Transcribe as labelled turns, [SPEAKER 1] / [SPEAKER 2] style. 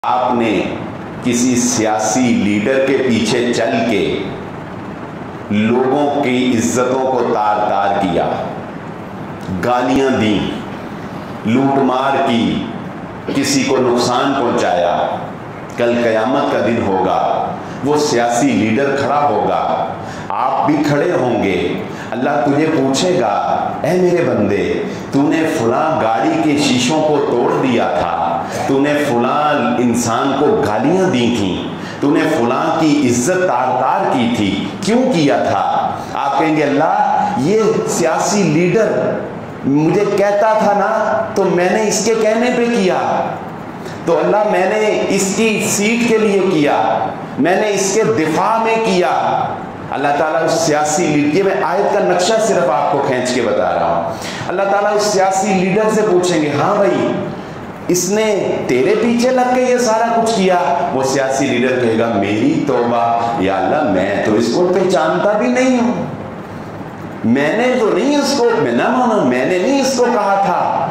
[SPEAKER 1] آپ نے کسی سیاسی لیڈر کے پیچھے چل کے لوگوں کی عزتوں کو تار تار کیا، گالیاں دیں، لوٹ مار کی، کسی کو نقصان پہنچایا، کل قیامت کا دن ہوگا، وہ سیاسی لیڈر کھڑا ہوگا، آپ بھی کھڑے ہوں گے، اللہ تجھے پوچھے گا اے میرے بندے تو نے فلاں گاڑی کے شیشوں کو توڑ دیا تھا، تو نے فلاں انسان کو گالیاں دی تھیں، تو نے فلاں کی عزت تار تار کی تھی، کیوں کیا تھا؟ آپ کہیں گے اللہ یہ سیاسی لیڈر مجھے کہتا تھا نا تو میں نے اس کے کہنے پہ کیا، تو اللہ میں نے اس کی سیٹ کے لیے کیا، میں نے اس کے دفاع میں کیا۔ اللہ تعالیٰ اس سیاسی لیڈر، یہ میں آیت کا نقشہ صرف آپ کو کھینچ کے بتا رہا ہوں، اللہ تعالیٰ اس سیاسی لیڈر سے پوچھیں گے ہاں بھائی اس نے تیرے پیچھے لگ کے یہ سارا کچھ کیا؟ وہ سیاسی لیڈر کہے گا میری توبہ یا اللہ میں تو اس کو پہچانتا بھی نہیں ہوں، میں نے تو نہیں اس کو، میں نہ مانا، میں نے نہیں اس کو کہا تھا